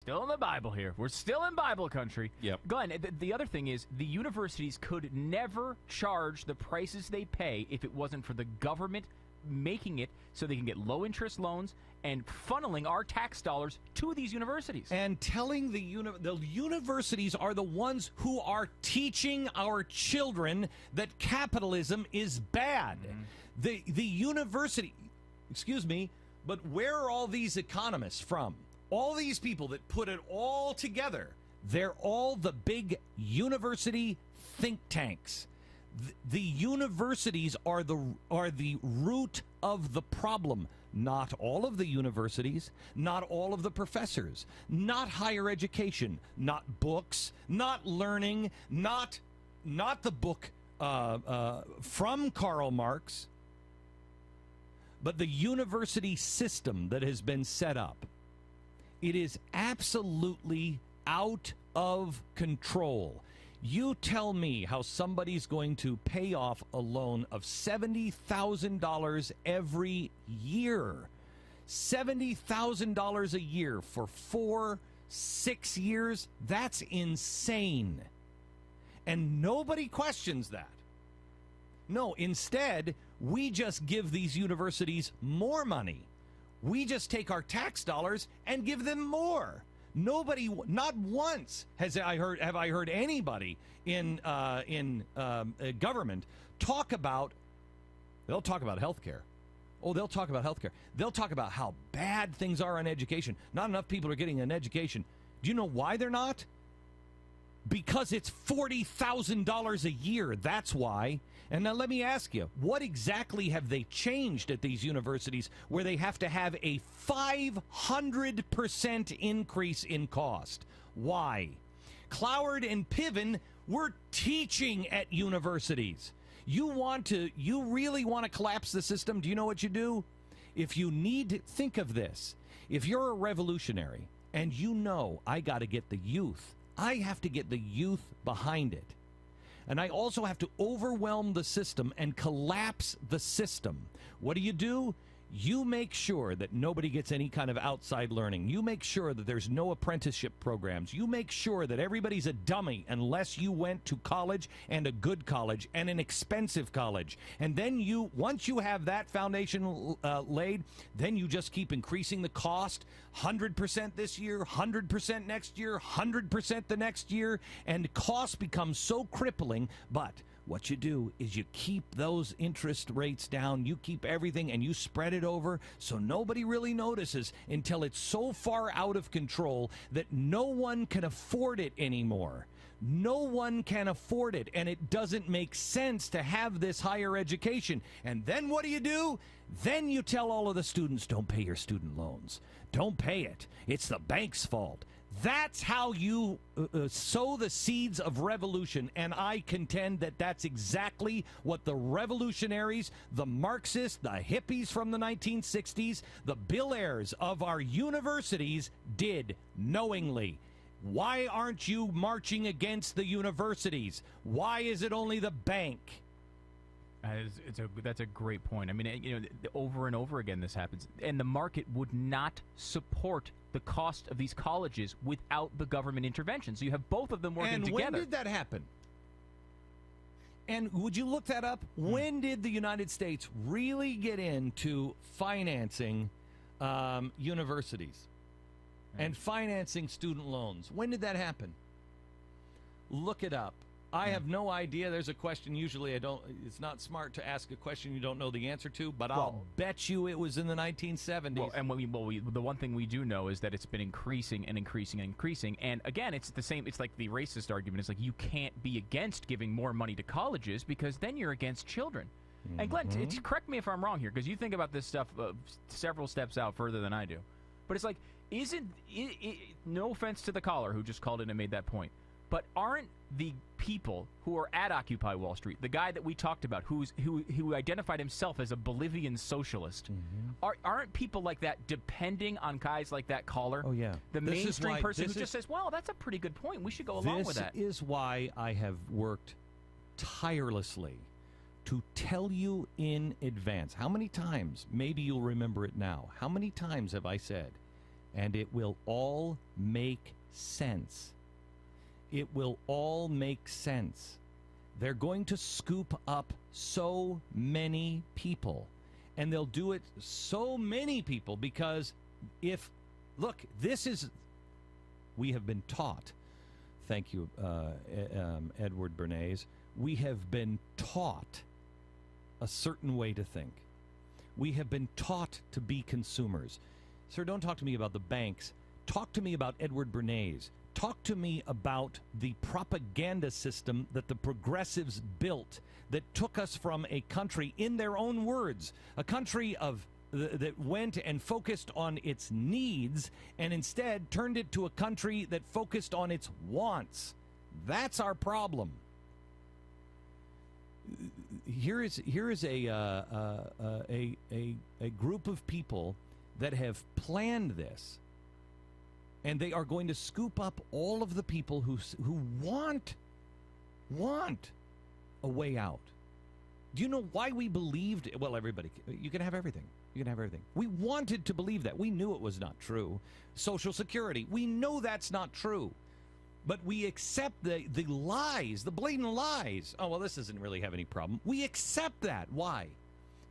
still in the Bible here. We're still in Bible country. Yep. Glenn, the other thing is the universities could never charge the prices they pay if it wasn't for the government making it so they can get low-interest loans and funneling our tax dollars to these universities. And telling the universities are the ones who are teaching our children that capitalism is bad. The university, excuse me, but where are all these economists from? All these people that put it all together, they're all the big university think tanks. The universities are the root of the problem. Not all of the universities, not all of the professors, not higher education, not books, not learning, not the book from Karl Marx, but the university system that has been set up. It is absolutely out of control. You tell me how somebody's going to pay off a loan of $70,000 every year. $70,000 a year for 4-6 years? That's insane. And nobody questions that. No, instead, we just give these universities more money. We just take our tax dollars and give them more. Nobody, not once have I heard anybody in government talk about. They'll talk about healthcare. Oh, they'll talk about healthcare. They'll talk about how bad things are on education. Not enough people are getting an education. Do you know why they're not? Because it's $40,000 a year. That's why. And now let me ask you, what exactly have they changed at these universities where they have to have a 500% increase in cost? Why? Cloward and Piven were teaching at universities. You really want to collapse the system? Do you know what you do? If you need, think of this. If you're a revolutionary and you know I got to get the youth, I have to get the youth behind it. And I also have to overwhelm the system and collapse the system. What do? You make sure that nobody gets any kind of outside learning. You make sure that there's no apprenticeship programs. You make sure that everybody's a dummy unless you went to college, and a good college and an expensive college. And then once you have that foundation laid, then you just keep increasing the cost. 100% this year, 100% next year, 100% the next year, and costs become so crippling. But what you do is you keep those interest rates down, you keep everything, and you spread it over so nobody really notices until it's so far out of control that no one can afford it anymore. No one can afford it, and it doesn't make sense to have this higher education. And then what do? Then you tell all of the students, don't pay your student loans. Don't pay it. It's the bank's fault. That's how you sow the seeds of revolution, and I contend that that's exactly what the revolutionaries, the Marxists, the hippies from the 1960s, the Bill Ayers of our universities did knowingly. Why aren't you marching against the universities? Why is it only the bank? That's a great point. I mean, over and over again this happens. And the market would not support the cost of these colleges without the government intervention. So you have both of them working together. And when did that happen? And would you look that up? When did the United States really get into financing universities and financing student loans? When did that happen? Look it up. I have no idea. There's a question usually it's not smart to ask a question you don't know the answer to, but I'll bet you it was in the 1970s. Well, and the one thing we do know is that it's been increasing and increasing and increasing. And again, it's the same. It's like the racist argument. It's like you can't be against giving more money to colleges because then you're against children. Mm-hmm. And Glenn, correct me if I'm wrong here, because you think about this stuff several steps out further than I do. But it's like, no offense to the caller who just called in and made that point, but aren't the people who are at Occupy Wall Street, the guy that we talked about, who identified himself as a Bolivian socialist, aren't people like that depending on guys like that caller? Oh, yeah. The mainstream person who just says, well, that's a pretty good point. We should go along with that. This is why I have worked tirelessly to tell you in advance. How many times, maybe you'll remember it now, how many times have I said, And it will all make sense. It will all make sense. They're going to scoop up so many people. And they'll do it so many people because look, we have been taught, thank you, Edward Bernays, we have been taught a certain way to think. We have been taught to be consumers. Sir, don't talk to me about the banks. Talk to me about Edward Bernays. Talk to me about the propaganda system that the progressives built that took us from a country, in their own words, a country that went and focused on its needs and instead turned it to a country that focused on its wants. That's our problem. Here is a group of people that have planned this, and they are going to scoop up all of the people who want a way out. Do you know why we believed? Well, everybody, you can have everything. You can have everything. We wanted to believe that. We knew it was not true. Social Security, we know that's not true. But we accept the lies, the blatant lies. Oh, well, this doesn't really have any problem. We accept that. Why?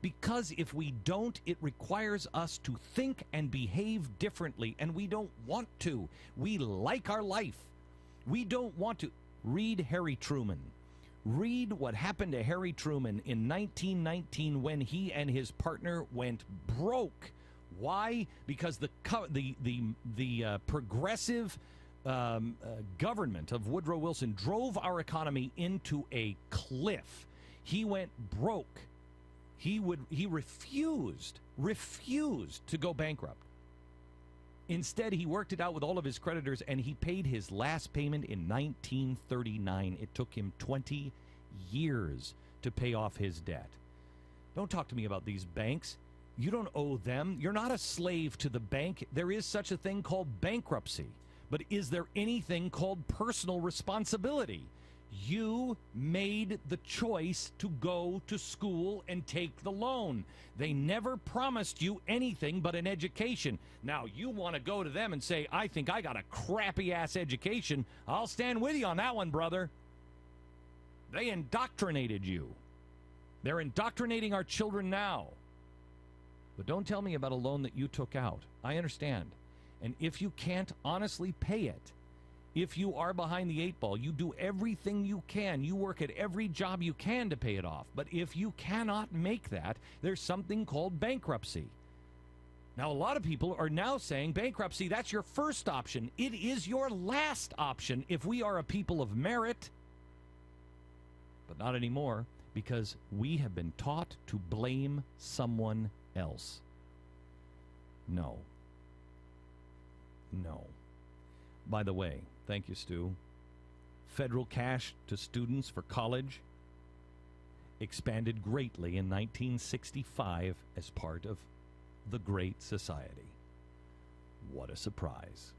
Because if we don't, it requires us to think and behave differently, and we don't want to. We like our life. We don't want to. Read Harry Truman. Read what happened to Harry Truman in 1919 when he and his partner went broke. Why? Because the progressive government of Woodrow Wilson drove our economy into a cliff. He went broke. He refused to go bankrupt. Instead, he worked it out with all of his creditors, and he paid his last payment in 1939. It took him 20 years to pay off his debt. Don't talk to me about these banks. You don't owe them. You're not a slave to the bank. There is such a thing called bankruptcy. But is there anything called personal responsibility? You made the choice to go to school and take the loan. They never promised you anything but an education. Now, you want to go to them and say, I think I got a crappy-ass education. I'll stand with you on that one, brother. They indoctrinated you. They're indoctrinating our children now. But don't tell me about a loan that you took out. I understand. And if you can't honestly pay it, if you are behind the eight ball, you do everything you can. You work at every job you can to pay it off. But if you cannot make that, there's something called bankruptcy. Now, a lot of people are now saying bankruptcy, that's your first option. It is your last option if we are a people of merit. But not anymore, because we have been taught to blame someone else. No. No. By the way, thank you, Stu. Federal cash to students for college expanded greatly in 1965 as part of the Great Society. What a surprise.